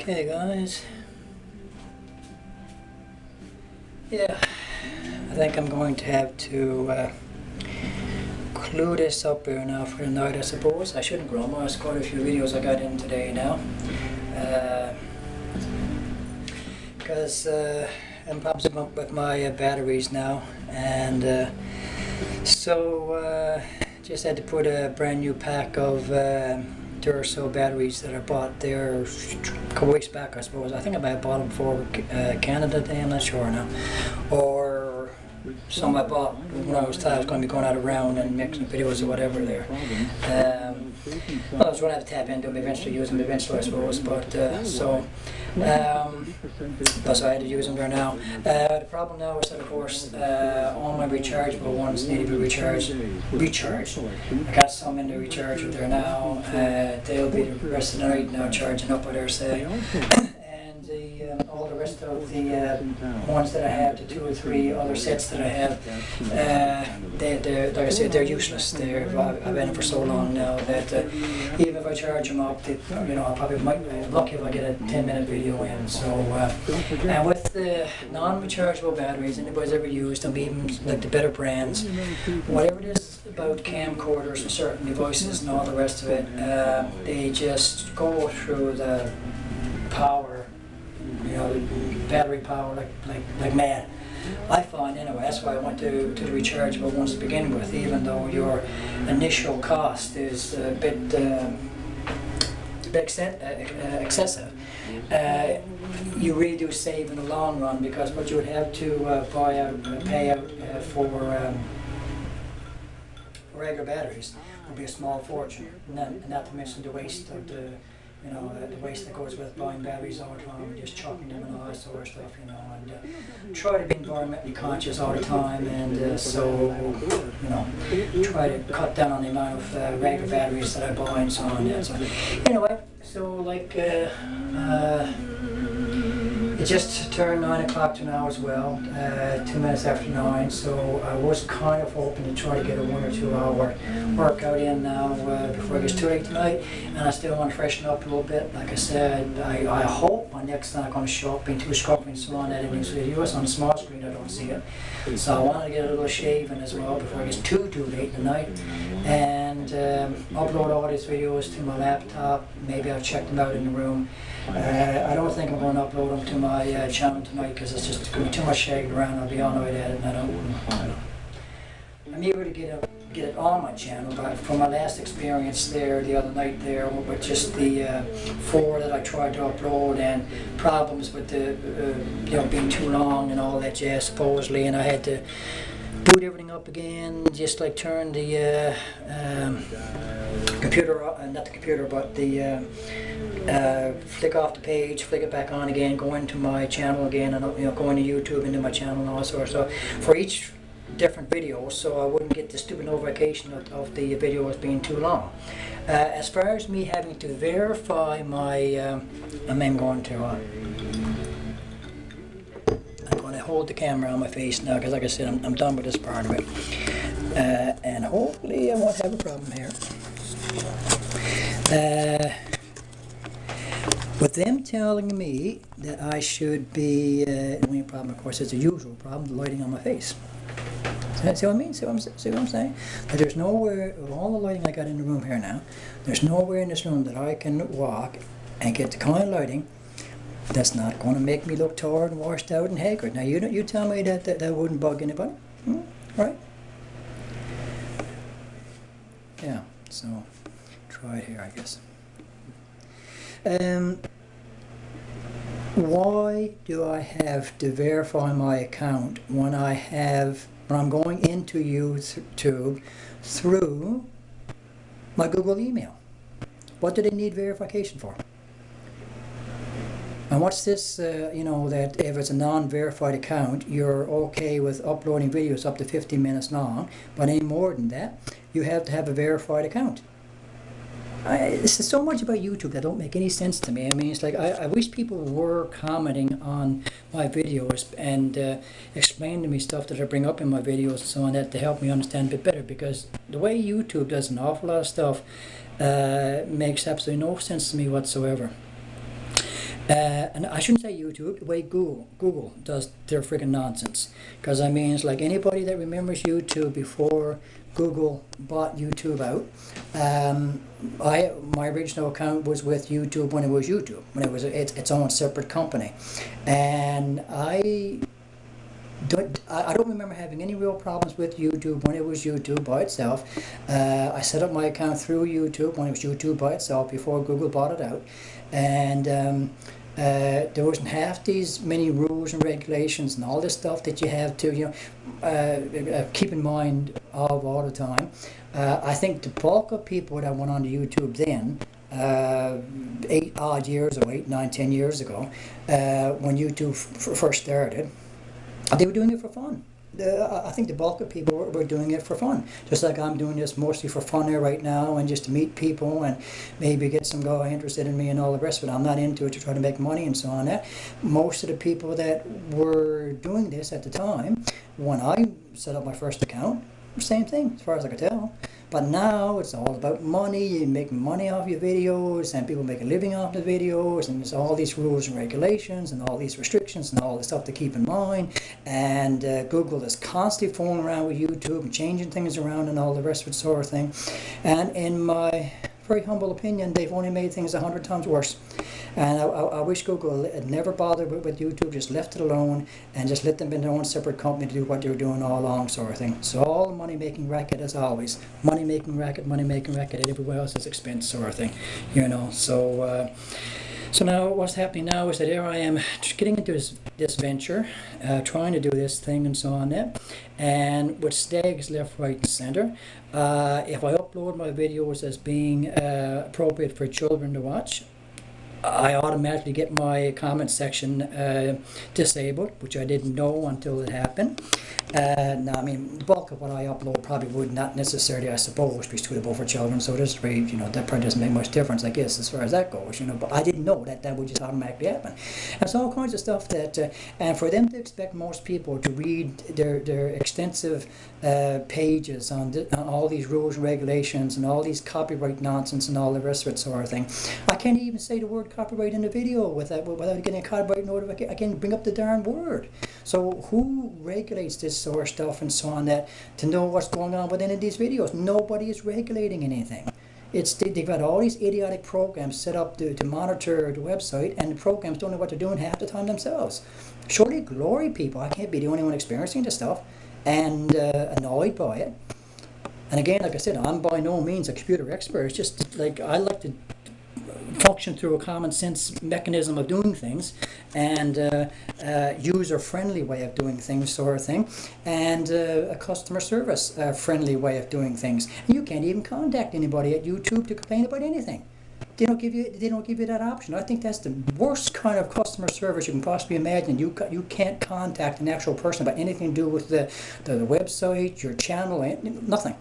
Okay guys, yeah, I think I'm going to have to clue this up here now for the night, I suppose. I shouldn't grumble, there's quite a few videos I got in today now. Because I'm problems with my batteries now, and so just had to put a brand new pack of Duracell batteries that I bought there a couple weeks back, I suppose. I think I might have bought them for Canada Day, I'm not sure now. Or some I bought when I was going to be going out around and making videos or whatever there. Well, I was going to have to tap into them eventually, use them eventually, I suppose, but so I had to use them there now. The problem now is that, of course, all my rechargeable ones need to be recharged. I got some in the recharger there now. They'll be the rest of the night now charging up, I dare say. And all the rest of the ones that I have, the 2 or 3 other sets that I have, they're like I said, they're useless. I've had them for so long now that even if I charge them up, I probably might be lucky if I get a 10-minute video in. So, and with the non-rechargeable batteries, anybody's ever used them, even like the better brands, whatever it is about camcorders and certain devices and all the rest of it, they just go through the power, the battery power like mad. I find anyway, that's why I went to the rechargeable ones to begin with, even though your initial cost is a bit excessive. You really do save in the long run, because what you would have to pay out for regular batteries would be a small fortune, and not to mention the waste of the waste that goes with buying batteries all the time and just chucking them and all that sort of stuff, and try to be environmentally conscious all the time, and so try to cut down on the amount of regular batteries that I buy and so on. Yeah. So anyway, so like it just turned 9 o'clock now as well, 2 minutes after 9, so I was kind of hoping to try to get a 1 or 2 hour workout in now before it gets too late tonight, and I still want to freshen up a little bit. Like I said, I hope my neck's not going to show up being too scruffy and so on editing this video. It's on the small screen, I don't see it. So I want to get a little shaving as well before it gets too late in the night, and upload all these videos to my laptop. Maybe I'll check them out in the room. I don't think I'm going to upload them to my channel tonight, because it's just going to be too much shaking around. I'll be annoyed at it, and I don't. I'm eager to get it on my channel, but from my last experience there the other night there with just the 4 that I tried to upload, and problems with the being too long and all that jazz supposedly, and I had to boot everything up again, just like turn the computer, not the computer, but the flick off the page, flick it back on again, go into my channel again, and go into YouTube, into my channel and all that sort of stuff for each different video, so I wouldn't get the stupid notification of the video as being too long. As far as me having to verify my, I'm going to hold the camera on my face now, because like I said, I'm done with this part of it, and hopefully I won't have a problem here. With them telling me that I should be, the only problem of course is the usual problem, the lighting on my face. See what I mean? See what I'm saying? That there's nowhere, with all the lighting I got in the room here now, there's nowhere in this room that I can walk and get the kind of lighting that's not going to make me look tired and washed out and haggard. Now you tell me that wouldn't bug anybody, right? Yeah, so try it here, I guess. Why do I have to verify my account when I'm going into YouTube through my Google email? What do they need verification for? And what's this, that if it's a non-verified account, you're okay with uploading videos up to 15 minutes long, but any more than that, you have to have a verified account. This is so much about YouTube that don't make any sense to me. I mean, it's like, I wish people were commenting on my videos and explaining to me stuff that I bring up in my videos and so on, that to help me understand a bit better, because the way YouTube does an awful lot of stuff makes absolutely no sense to me whatsoever. And I shouldn't say YouTube, the way Google does their freaking nonsense. Because I mean, it's like anybody that remembers YouTube before Google bought YouTube out. My original account was with YouTube when it was YouTube, when it was its own separate company, and I don't remember having any real problems with YouTube when it was YouTube by itself. I set up my account through YouTube when it was YouTube by itself before Google bought it out, and there wasn't half these many rules and regulations and all this stuff that you have to keep in mind of all the time. I think the bulk of people that went onto YouTube then, 10 years ago, when YouTube first started, they were doing it for fun. I think the bulk of people were doing it for fun. Just like I'm doing this mostly for fun here right now and just to meet people and maybe get some guy interested in me and all the rest of it. I'm not into it to try to make money and so on. That most of the people that were doing this at the time, when I set up my first account, same thing as far as I could tell. But now it's all about money. You're making money off your videos, and people make a living off the videos, and there's all these rules and regulations and all these restrictions and all the stuff to keep in mind. And Google is constantly fooling around with YouTube and changing things around and all the rest of it sort of thing. And in my very humble opinion, they've only made things 100 times worse. And I wish Google had never bothered with YouTube, just left it alone and just let them in their own separate company to do what they were doing all along sort of thing. So all money-making racket as always. Money-making racket at everywhere else's expense sort of thing. So now what's happening now is that here I am just getting into this venture, trying to do this thing and so on there, and with stags left, right and center. If I upload my videos as being appropriate for children to watch, I automatically get my comment section disabled, which I didn't know until it happened. Now, I mean, the bulk of what I upload probably would not necessarily, I suppose, be suitable for children. So this really, that probably doesn't make much difference, I guess, as far as that goes. But I didn't know that would just automatically happen. And it's all kinds of stuff that, and for them to expect most people to read their extensive pages on all these rules and regulations and all these copyright nonsense and all the rest of it sort of thing. I can't even say the word copyright in the video without getting a copyright notification. I can't bring up the darn word. So who regulates this sort of stuff and so on, that to know what's going on within these videos? Nobody is regulating anything. They've got all these idiotic programs set up to monitor the website, and the programs don't know what they're doing half the time themselves. Surely glory, people. I can't be the only one experiencing this stuff and annoyed by it. And again, like I said, I'm by no means a computer expert. It's just like I like to function through a common sense mechanism of doing things, and user friendly way of doing things sort of thing, and a customer service friendly way of doing things. And you can't even contact anybody at YouTube to complain about anything. They don't give you that option. I think that's the worst kind of customer service you can possibly imagine. You can't contact an actual person about anything to do with the website, your channel, nothing.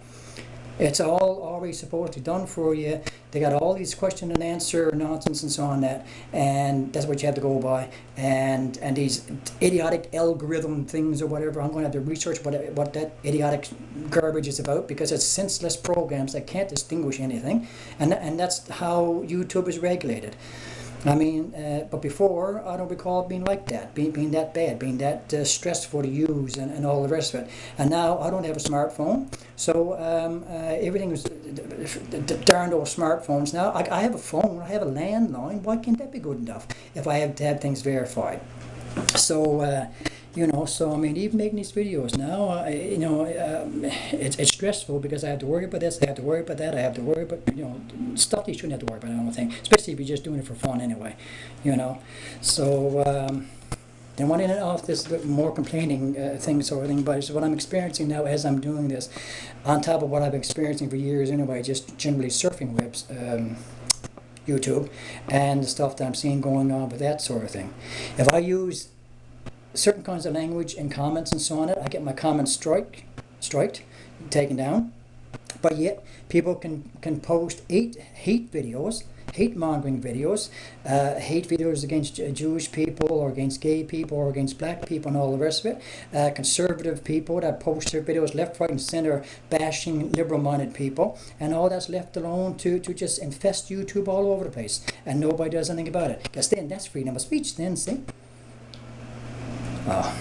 It's all already supposedly done for you. They got all these question and answer nonsense and so on and that's what you have to go by. And these idiotic algorithm things or whatever. I'm going to have to research what that idiotic garbage is about, because it's senseless programs that can't distinguish anything, and that's how YouTube is regulated. I mean, but before, I don't recall it being like that, being that bad, being that stressful to use and all the rest of it. And now I don't have a smartphone, so everything is the darned old smartphones. Now I have a phone, I have a landline. Why can't that be good enough if I have to have things verified? So, so I mean, even making these videos now, it's stressful because I have to worry about this, I have to worry about that, I have to worry about, stuff you shouldn't have to worry about, I don't think, especially if you're just doing it for fun anyway, So, then one in and off this more complaining thing sort of thing, but it's what I'm experiencing now as I'm doing this, on top of what I've been experiencing for years anyway, just generally surfing webs, YouTube, and the stuff that I'm seeing going on with that sort of thing. If I use certain kinds of language and comments and so on I get my comments striked, taken down. But yet people can post hate videos, hate-mongering videos, hate videos against Jewish people or against gay people or against black people and all the rest of it, conservative people that post their videos left, right and center bashing liberal-minded people, and all that's left alone to just infest YouTube all over the place, and nobody does anything about it. Because then that's freedom of speech then, see? Oh.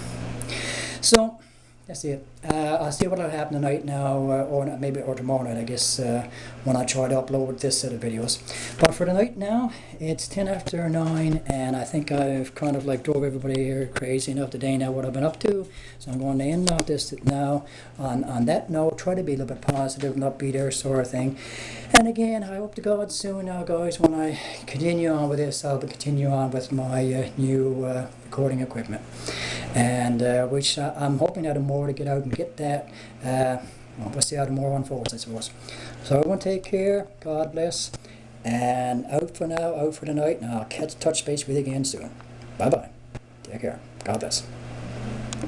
So, that's it. I'll see what'll happen tonight now, or tomorrow night, I guess, when I try to upload this set of videos. But for tonight now, it's 10 after 9, and I think I've kind of like drove everybody here crazy enough today now what I've been up to. So I'm going to end off this now on that note, try to be a little bit positive, not be there sort of thing. And again, I hope to God soon now, guys, when I continue on with this, I'll continue on with my new recording equipment. And which I'm hoping that more to get out and get that. We'll see how the more unfolds, I suppose. So everyone take care, God bless, and out for now, out for the night, and I'll touch base with you again soon. Bye bye. Take care. God bless.